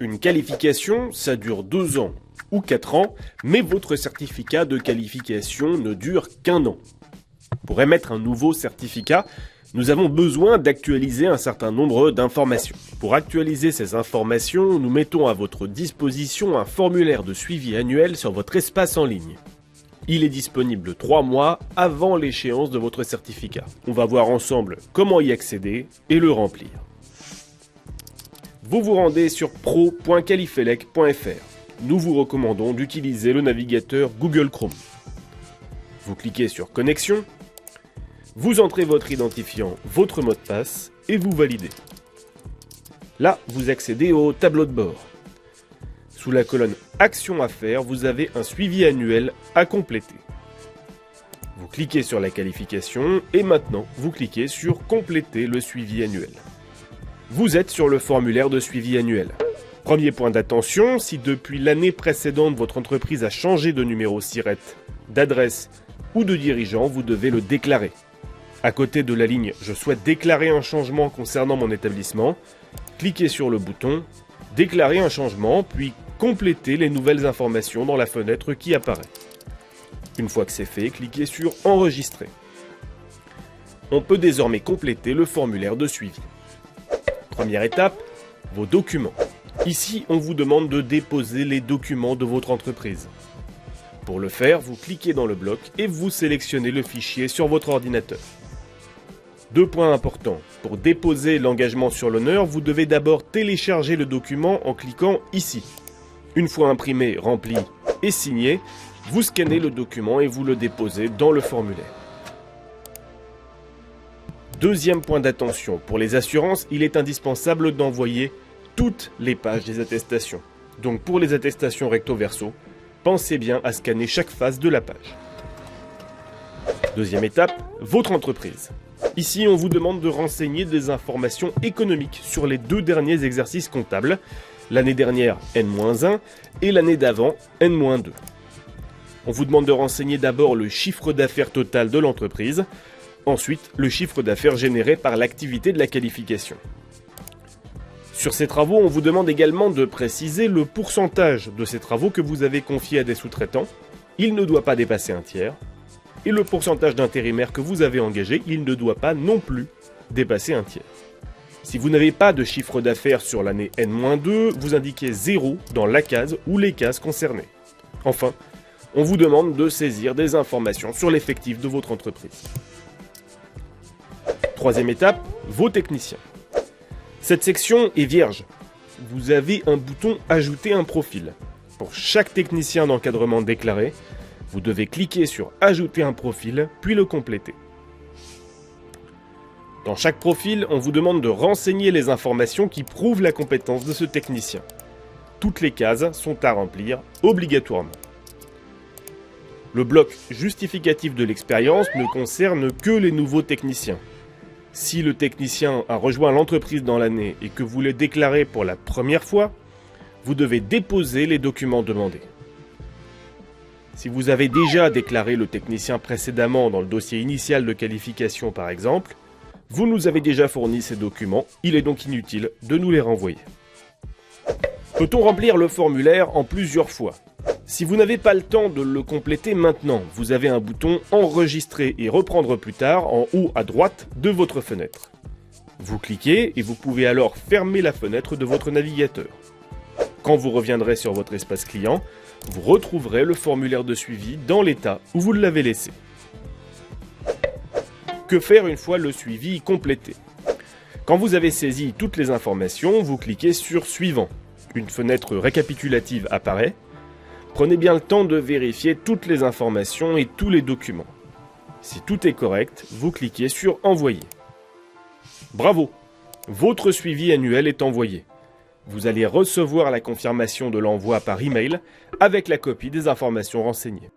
Une qualification, ça dure 2 ans ou 4 ans, mais votre certificat de qualification ne dure qu'1 an. Pour émettre un nouveau certificat, nous avons besoin d'actualiser un certain nombre d'informations. Pour actualiser ces informations, nous mettons à votre disposition un formulaire de suivi annuel sur votre espace en ligne. Il est disponible 3 mois avant l'échéance de votre certificat. On va voir ensemble comment y accéder et le remplir. Vous vous rendez sur pro.califelec.fr. Nous vous recommandons d'utiliser le navigateur Google Chrome. Vous cliquez sur Connexion, vous entrez votre identifiant, votre mot de passe et vous validez. Là, vous accédez au tableau de bord. Sous la colonne Actions à faire, vous avez un suivi annuel à compléter. Vous cliquez sur la qualification et maintenant, vous cliquez sur Compléter le suivi annuel. Vous êtes sur le formulaire de suivi annuel. Premier point d'attention, si depuis l'année précédente votre entreprise a changé de numéro SIRET, d'adresse ou de dirigeant, vous devez le déclarer. À côté de la ligne « Je souhaite déclarer un changement concernant mon établissement », cliquez sur le bouton « Déclarer un changement » puis complétez les nouvelles informations dans la fenêtre qui apparaît. Une fois que c'est fait, cliquez sur « Enregistrer ». On peut désormais compléter le formulaire de suivi. Première étape, vos documents. Ici, on vous demande de déposer les documents de votre entreprise. Pour le faire, vous cliquez dans le bloc et vous sélectionnez le fichier sur votre ordinateur. 2 points importants. Pour déposer l'engagement sur l'honneur, vous devez d'abord télécharger le document en cliquant ici. Une fois imprimé, rempli et signé, vous scannez le document et vous le déposez dans le formulaire. Deuxième point d'attention, pour les assurances, il est indispensable d'envoyer toutes les pages des attestations. Donc pour les attestations recto-verso, pensez bien à scanner chaque face de la page. Deuxième étape, votre entreprise. Ici, on vous demande de renseigner des informations économiques sur les 2 derniers exercices comptables, l'année dernière N-1 et l'année d'avant N-2. On vous demande de renseigner d'abord le chiffre d'affaires total de l'entreprise, ensuite le chiffre d'affaires généré par l'activité de la qualification. Sur ces travaux, on vous demande également de préciser le pourcentage de ces travaux que vous avez confiés à des sous-traitants. Il ne doit pas dépasser 1/3. Et le pourcentage d'intérimaires que vous avez engagé, il ne doit pas non plus dépasser 1/3. Si vous n'avez pas de chiffre d'affaires sur l'année N-2, vous indiquez 0 dans la case ou les cases concernées. Enfin, on vous demande de saisir des informations sur l'effectif de votre entreprise. Troisième étape, vos techniciens. Cette section est vierge. Vous avez un bouton « Ajouter un profil ». Pour chaque technicien d'encadrement déclaré, vous devez cliquer sur « Ajouter un profil » puis le compléter. Dans chaque profil, on vous demande de renseigner les informations qui prouvent la compétence de ce technicien. Toutes les cases sont à remplir obligatoirement. Le bloc justificatif de l'expérience ne concerne que les nouveaux techniciens. Si le technicien a rejoint l'entreprise dans l'année et que vous le déclarez pour la première fois, vous devez déposer les documents demandés. Si vous avez déjà déclaré le technicien précédemment dans le dossier initial de qualification par exemple, vous nous avez déjà fourni ces documents, il est donc inutile de nous les renvoyer. Peut-on remplir le formulaire en plusieurs fois ? Si vous n'avez pas le temps de le compléter maintenant, vous avez un bouton « Enregistrer et reprendre plus tard » en haut à droite de votre fenêtre. Vous cliquez et vous pouvez alors fermer la fenêtre de votre navigateur. Quand vous reviendrez sur votre espace client, vous retrouverez le formulaire de suivi dans l'état où vous l'avez laissé. Que faire une fois le suivi complété ? Quand vous avez saisi toutes les informations, vous cliquez sur « Suivant ». Une fenêtre récapitulative apparaît. Prenez bien le temps de vérifier toutes les informations et tous les documents. Si tout est correct, vous cliquez sur « Envoyer ». Bravo! Votre suivi annuel est envoyé. Vous allez recevoir la confirmation de l'envoi par email avec la copie des informations renseignées.